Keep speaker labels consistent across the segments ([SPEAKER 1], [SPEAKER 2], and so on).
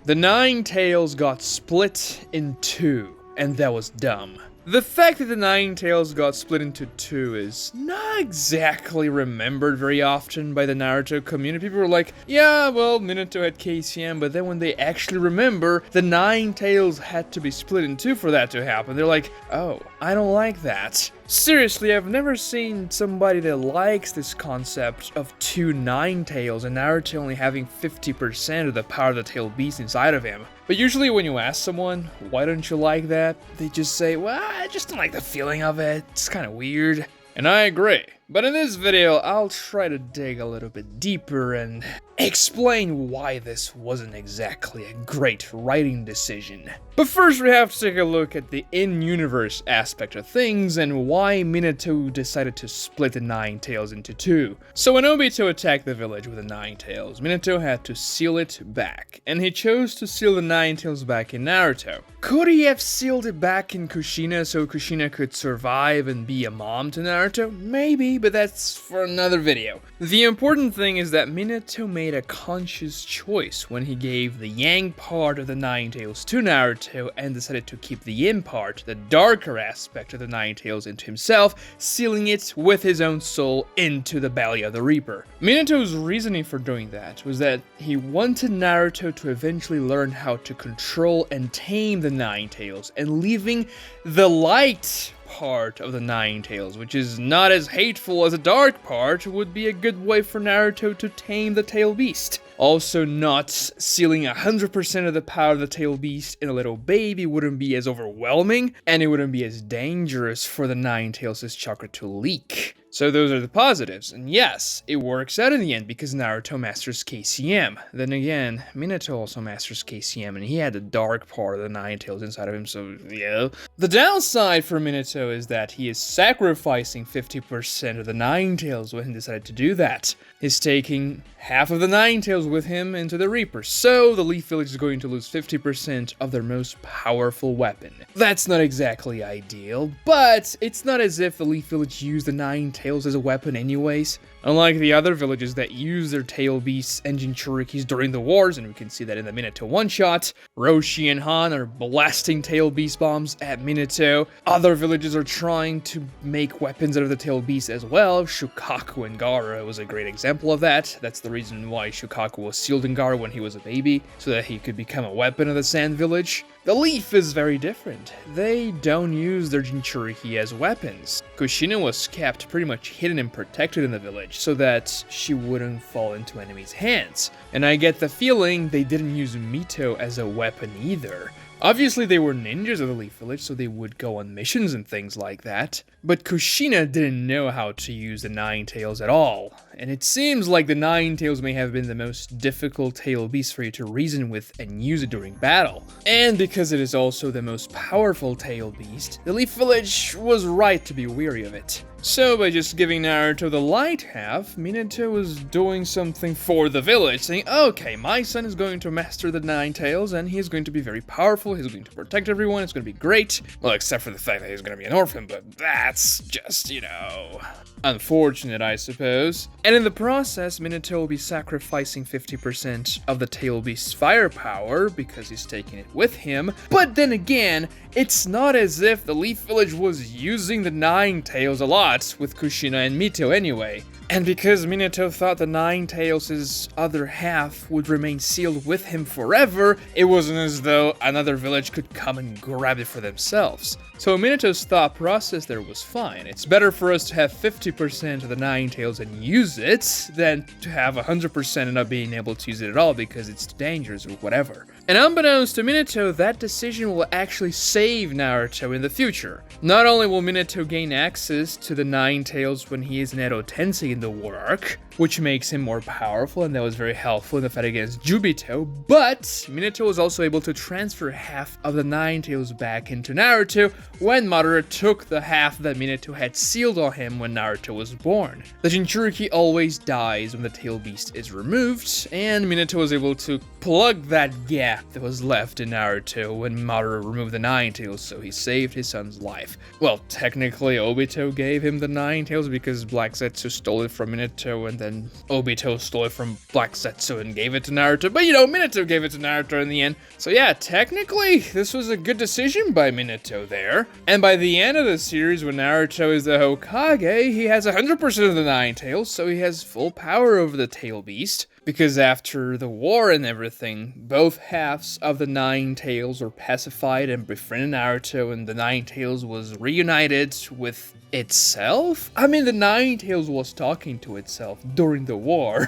[SPEAKER 1] The Nine Tails got split in two, and that was dumb. The fact that the Nine Tails got split into two is not exactly remembered very often by the Naruto community. People were like, yeah, well, Minato had KCM, but then when they actually remember, the Nine Tails had to be split in two for that to happen. They're like, oh, I don't like that. Seriously, I've never seen somebody that likes this concept of two Nine Tails and Naruto only having 50% of the power of the tail beast inside of him. But usually when you ask someone, why don't you like that? They just say, well, I just don't like the feeling of it. It's kind of weird. And I agree. But in this video, I'll try to dig a little bit deeper and explain why this wasn't exactly a great writing decision. But first we have to take a look at the in-universe aspect of things and why Minato decided to split the Nine Tails into two. So when Obito attacked the village with the Nine Tails, Minato had to seal it back, and he chose to seal the Nine Tails back in Naruto. Could he have sealed it back in Kushina so Kushina could survive and be a mom to Naruto? Maybe, but that's for another video. The important thing is that Minato made a conscious choice when he gave the Yang part of the Nine Tails to Naruto and decided to keep the Yin part, the darker aspect of the Nine Tails, into himself, sealing it with his own soul into the belly of the Reaper. Minato's reasoning for doing that was that he wanted Naruto to eventually learn how to control and tame the Nine Tails, and leaving the light part of the Nine Tails, which is not as hateful as the dark part, would be a good way for Naruto to tame the tail beast. Also, not sealing 100% of the power of the tail beast in a little baby wouldn't be as overwhelming, and it wouldn't be as dangerous for the Nine Tails' chakra to leak. So those are the positives, and yes, it works out in the end because Naruto masters KCM. Then again, Minato also masters KCM, and he had the dark part of the Nine Tails inside of him, so yeah. The downside for Minato is that he is sacrificing 50% of the Nine Tails when he decided to do that. He's taking half of the Nine Tails with him into the Reaper, so the Leaf Village is going to lose 50% of their most powerful weapon. That's not exactly ideal, but it's not as if the Leaf Village used the Nine Tails as a weapon anyways. Unlike the other villages that use their tail beasts and Jinchurikis during the wars, and we can see that in the Minato one-shot, Roshi and Han are blasting tail beast bombs at Minato. Other villages are trying to make weapons out of the tail beast as well. Shukaku and Gaara was a great example of that. That's the reason why Shukaku was sealed in Gaara when he was a baby, so that he could become a weapon of the Sand Village. The Leaf is very different. They don't use their Jinchuriki as weapons. Kushina was kept pretty much hidden and protected in the village so that she wouldn't fall into enemies' hands. And I get the feeling they didn't use Mito as a weapon either. Obviously they were ninjas of the Leaf Village, so they would go on missions and things like that. But Kushina didn't know how to use the Nine Tails at all. And it seems like the Nine Tails may have been the most difficult tail beast for you to reason with and use it during battle. And because it is also the most powerful tail beast, the Leaf Village was right to be weary of it. So by just giving Naruto the light half, Minato was doing something for the village, saying, okay, my son is going to master the Nine Tails, and he's going to be very powerful, he's going to protect everyone, it's going to be great. Well, except for the fact that he's going to be an orphan, but that's just, you know, unfortunate, I suppose. And in the process, Minato will be sacrificing 50% of the tail beast's firepower because he's taking it with him. But then again, it's not as if the Leaf Village was using the Nine Tails a lot with Kushina and Mito anyway. And because Minato thought the Nine Tails' other half would remain sealed with him forever, it wasn't as though another village could come and grab it for themselves. So Minato's thought process there was fine. It's better for us to have 50% of the Nine Tails and use it than to have 100% and not being able to use it at all because it's too dangerous or whatever. And unbeknownst to Minato, that decision will actually save Naruto in the future. Not only will Minato gain access to the Nine Tails when he is in Edo Tensei in the War Arc, which makes him more powerful, and that was very helpful in the fight against Jubito, but Minato was also able to transfer half of the Nine Tails back into Naruto when Madara took the half that Minato had sealed on him when Naruto was born. The Jinchuriki always dies when the tail beast is removed, and Minato was able to plug that gap that was left in Naruto when Madara removed the Nine Tails, so he saved his son's life. Well, technically Obito gave him the Nine Tails because Black Zetsu stole it from Minato and then Obito stole it from Black Zetsu and gave it to Naruto. But you know, Minato gave it to Naruto in the end. So yeah, technically, this was a good decision by Minato there. And by the end of the series, when Naruto is the Hokage, he has 100% of the Nine Tails, so he has full power over the Tail Beast. Because after the war and everything, both halves of the Nine Tails were pacified and befriended Naruto, and the Nine Tails was reunited with itself? I mean, the Nine Tails was talking to itself during the war,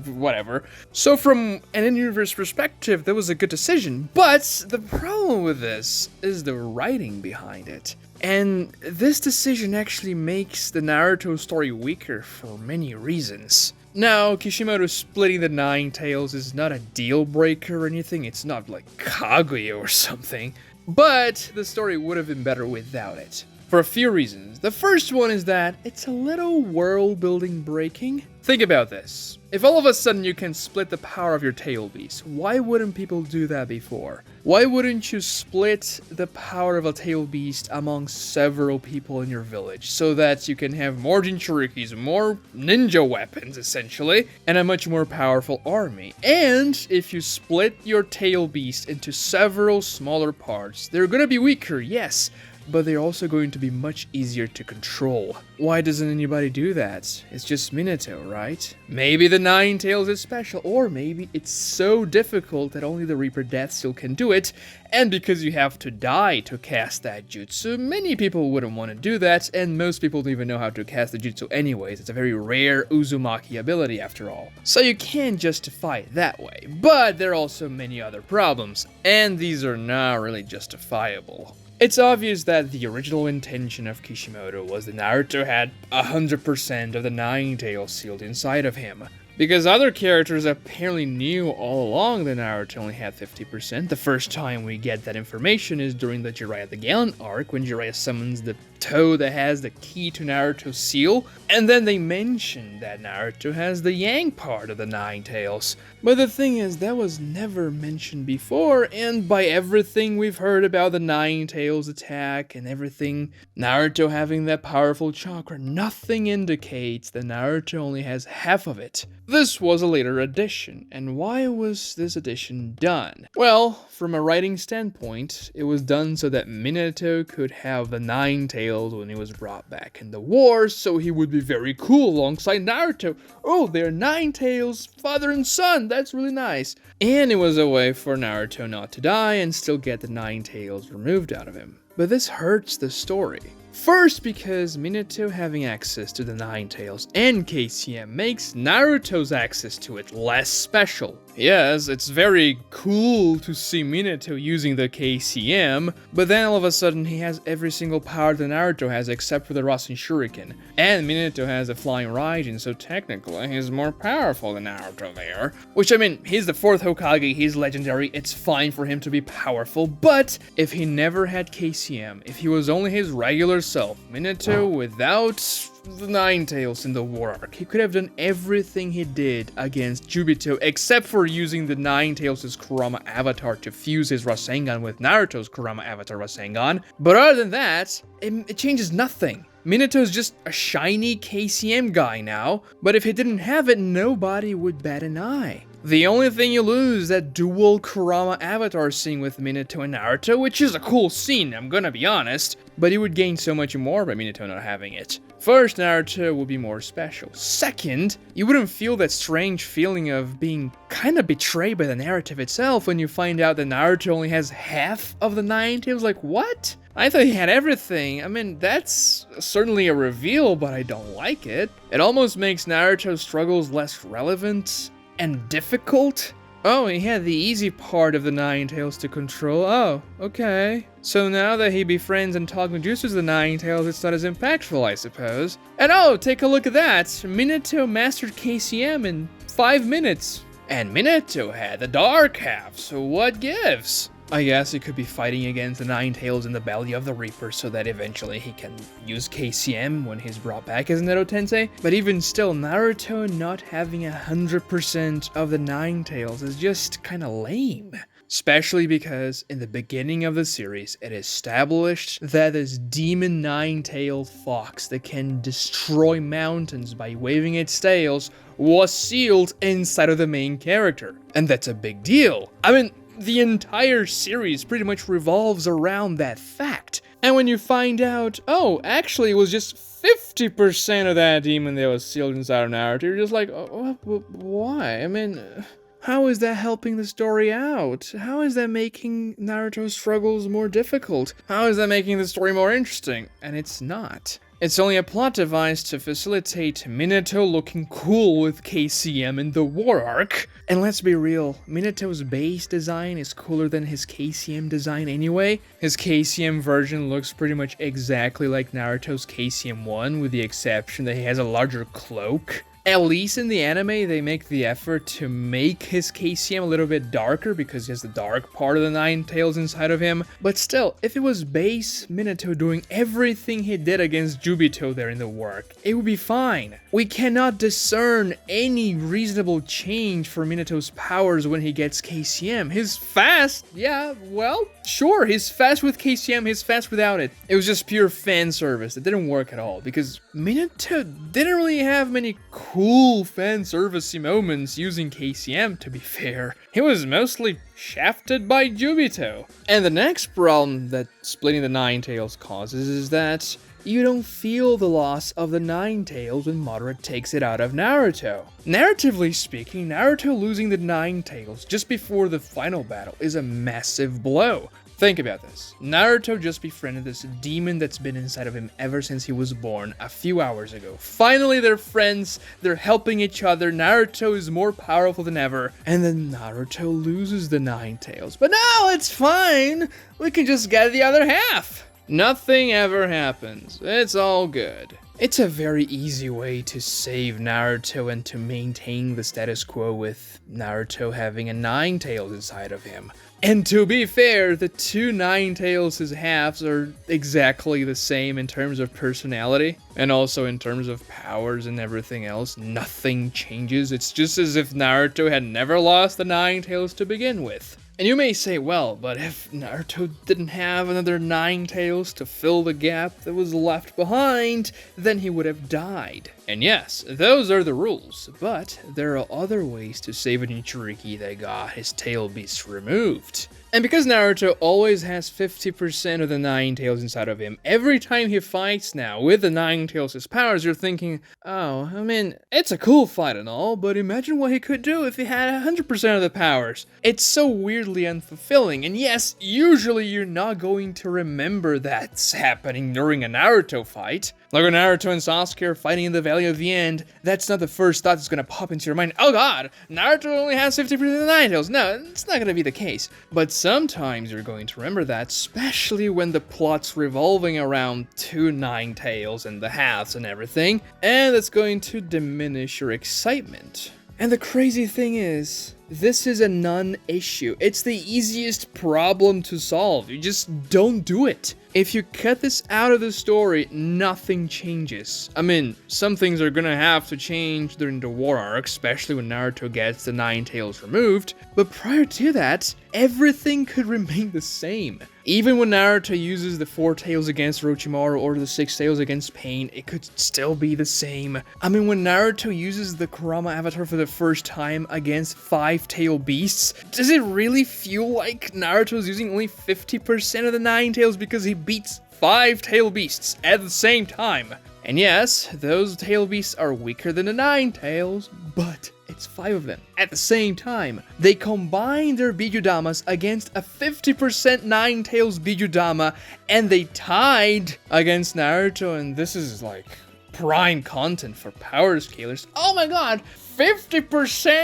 [SPEAKER 1] whatever. So from an in-universe perspective, that was a good decision, but the problem with this is the writing behind it. And this decision actually makes the Naruto story weaker for many reasons. Now, Kishimoto splitting the Nine Tails is not a deal breaker or anything, it's not like Kaguya or something, but the story would have been better without it. For a few reasons. The first one is that it's a little world building breaking. Think about this. If all of a sudden you can split the power of your tail beast, why wouldn't people do that before? Why wouldn't you split the power of a tail beast among several people in your village so that you can have more Jinchurikis, more ninja weapons essentially, and a much more powerful army? And if you split your tail beast into several smaller parts, they're gonna be weaker, yes, but they're also going to be much easier to control. Why doesn't anybody do that? It's just Minato, right? Maybe the Nine Tails is special, or maybe it's so difficult that only the Reaper Death Seal can do it, and because you have to die to cast that jutsu, many people wouldn't want to do that, and most people don't even know how to cast the jutsu anyways. It's a very rare Uzumaki ability after all. So you can justify it that way, but there are also many other problems, and these are not really justifiable. It's obvious that the original intention of Kishimoto was that Naruto had 100% of the Nine Tails sealed inside of him. Because other characters apparently knew all along that Naruto only had 50%. The first time we get that information is during the Jiraiya the Gallant arc, when Jiraiya summons the toe that has the key to Naruto's seal, and then they mention that Naruto has the Yang part of the Nine Tails. But the thing is, that was never mentioned before, and by everything we've heard about the Nine Tails attack and everything, Naruto having that powerful chakra, nothing indicates that Naruto only has half of it. This was a later addition, and why was this addition done? Well, from a writing standpoint, it was done so that Minato could have the Nine Tails when he was brought back in the war, so he would be very cool alongside Naruto. Oh, they're Nine Tails, father and son, that's really nice. And it was a way for Naruto not to die and still get the Nine Tails removed out of him. But this hurts the story. First, because Minato having access to the Nine Tails and KCM makes Naruto's access to it less special. Yes, it's very cool to see Minato using the KCM, but then all of a sudden he has every single power that Naruto has except for the Rasen Shuriken. And Minato has a Flying Raijin, so technically he's more powerful than Naruto there. Which, I mean, he's the 4th Hokage, he's legendary, it's fine for him to be powerful, but if he never had KCM, if he was only his regular self, Minato without the Nine Tails in the War Arc, he could have done everything he did against Jubito except for using the Nine Tails' Kurama avatar to fuse his Rasengan with Naruto's Kurama avatar Rasengan. But other than that, it changes nothing. Minato's just a shiny KCM guy now, but if he didn't have it, nobody would bat an eye. The only thing you lose is that dual Kurama avatar scene with Minato and Naruto, which is a cool scene, I'm gonna be honest, but you would gain so much more by Minato not having it. First, Naruto would be more special. Second, you wouldn't feel that strange feeling of being kinda betrayed by the narrative itself when you find out that Naruto only has half of the Nine Tails. Like, what? I thought he had everything. I mean, that's certainly a reveal, but I don't like it. It almost makes Naruto's struggles less relevant and difficult. Oh, he had the easy part of the Nine Tails to control. Oh, okay. So now that he befriends and Togujutsus the Nine Tails, it's not as impactful, I suppose. And oh, take a look at that. Minato mastered KCM in 5 minutes. And Minato had the dark half, so what gives? I guess he could be fighting against the Nine Tails in the belly of the Reaper so that eventually he can use KCM when he's brought back as Neto Tensei. But even still, Naruto not having 100% of the Nine Tails is just kinda lame. Especially because in the beginning of the series, it established that this demon nine-tailed fox that can destroy mountains by waving its tails was sealed inside of the main character. And that's a big deal. I mean, the entire series pretty much revolves around that fact. And when you find out, oh, actually it was just 50% of that demon that was sealed inside of Naruto, you're just like, oh, why? I mean, how is that helping the story out? How is that making Naruto's struggles more difficult? How is that making the story more interesting? And it's not. It's only a plot device to facilitate Minato looking cool with KCM in the War Arc. And let's be real, Minato's base design is cooler than his KCM design anyway. His KCM version looks pretty much exactly like Naruto's KCM 1, with the exception that he has a larger cloak. At least in the anime, they make the effort to make his KCM a little bit darker because he has the dark part of the Nine Tails inside of him. But still, if it was base Minato doing everything he did against Jubito there in the work, it would be fine. We cannot discern any reasonable change for Minato's powers when he gets KCM. He's fast, yeah, well, sure, he's fast with KCM, he's fast without it. It was just pure fan service. It didn't work at all because Minato didn't really have many cool fan servicey moments using KCM, to be fair. He was mostly shafted by Jubito. And the next problem that splitting the Nine Tails causes is that you don't feel the loss of the Nine Tails when Madara takes it out of Naruto. Narratively speaking, Naruto losing the Nine Tails just before the final battle is a massive blow. Think about this. Naruto just befriended this demon that's been inside of him ever since he was born a few hours ago. Finally, they're friends, they're helping each other, Naruto is more powerful than ever, and then Naruto loses the Nine Tails. But no, it's fine, we can just get the other half. Nothing ever happens, it's all good. It's a very easy way to save Naruto and to maintain the status quo with Naruto having a Nine Tails inside of him. And to be fair, the two Nine Tails' halves are exactly the same in terms of personality, and also in terms of powers and everything else. Nothing changes, it's just as if Naruto had never lost the Nine Tails to begin with. And you may say, well, but if Naruto didn't have another Nine Tails to fill the gap that was left behind, then he would have died. And yes, those are the rules, but there are other ways to save a Jinchuriki that got his tail beast removed. And because Naruto always has 50% of the Nine Tails inside of him, every time he fights now with the Nine Tails' powers, you're thinking, oh, I mean, it's a cool fight and all, but imagine what he could do if he had 100% of the powers. It's so weirdly unfulfilling, and yes, usually you're not going to remember that's happening during a Naruto fight. Like when Naruto and Sasuke are fighting in the Valley of the End, that's not the first thought that's gonna pop into your mind. Oh god, Naruto only has 50% of the Nine Tails. No, it's not gonna be the case. But sometimes you're going to remember that, especially when the plot's revolving around two Nine Tails and the halves and everything, and it's going to diminish your excitement. And the crazy thing is, this is a non-issue. It's the easiest problem to solve. You just don't do it. If you cut this out of the story, nothing changes. I mean, some things are gonna have to change during the War Arc, especially when Naruto gets the Nine Tails removed, but prior to that, everything could remain the same. Even when Naruto uses the 4 tails against Orochimaru or the 6 tails against Pain, it could still be the same. I mean, when Naruto uses the Kurama avatar for the first time against 5-tail beasts, does it really feel like Naruto's using only 50% of the Nine Tails because he beats 5 tail beasts at the same time? And yes, those tail beasts are weaker than the Nine Tails, but it's 5 of them at the same time. They combine their Bijudamas against a 50% Nine Tails Bijudama, and they tied against Naruto, and this is like prime content for power scalers. Oh my god, 50%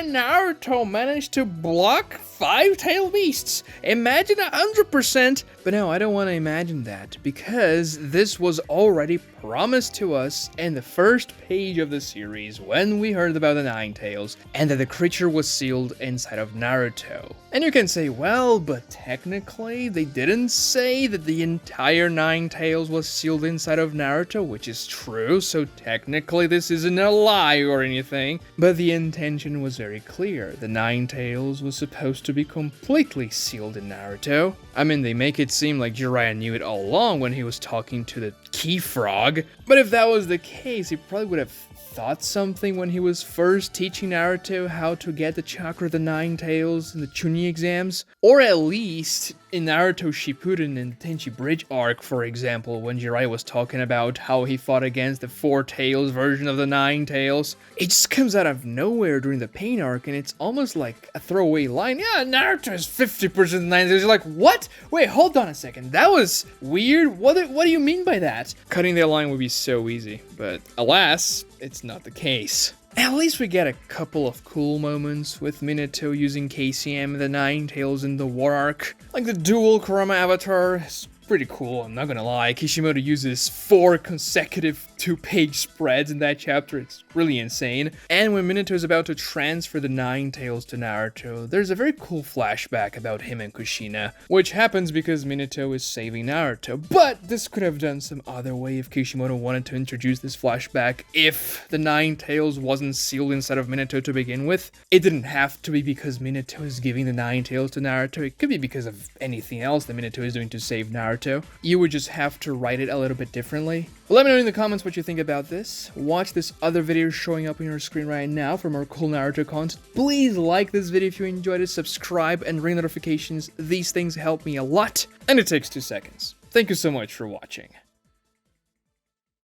[SPEAKER 1] Naruto managed to block 5 tail beasts. Imagine 100%, but no, I don't want to imagine that, because this was already promised to us in the first page of the series when we heard about the Nine Tails, and that the creature was sealed inside of Naruto. And you can say, well, but technically they didn't say that the entire Nine Tails was sealed inside of Naruto, which is true, so technically this isn't a lie or anything. But the intention was very clear. The Nine Tails was supposed to be completely sealed in Naruto. I mean, they make it seem like Jiraiya knew it all along when he was talking to the Key Frog. But if that was the case, he probably would have thought something when he was first teaching Naruto how to get the chakra of the Nine Tails in the Chunin exams. Or at least in Naruto Shippuden and the Tenchi Bridge arc, for example, when Jiraiya was talking about how he fought against the Four Tails version of the Nine Tails. It just comes out of nowhere during the Pain arc, and it's almost like a throwaway line. Yeah, Naruto is 50% Nine Tails. You're like, what? Wait, hold on a second. That was weird. What do you mean by that? Cutting that line would be so easy, but alas, it's not the case. At least we get a couple of cool moments with Minato using KCM and the Nine Tails in the War Arc. Like the dual Kurama avatar is pretty cool, I'm not gonna lie. Kishimoto uses 4 consecutive 2-page spreads in that chapter, it's really insane. And when Minato is about to transfer the Nine Tails to Naruto, there's a very cool flashback about him and Kushina, which happens because Minato is saving Naruto. But this could have done some other way if Kishimoto wanted to introduce this flashback if the Nine Tails wasn't sealed inside of Minato to begin with. It didn't have to be because Minato is giving the Nine Tails to Naruto, it could be because of anything else that Minato is doing to save Naruto. You would just have to write it a little bit differently. Let me know in the comments what you think about this. Watch this other video showing up on your screen right now for more cool Naruto content. Please like this video if you enjoyed it, subscribe, and ring notifications. These things help me a lot, and it takes 2 seconds. Thank you so much for watching.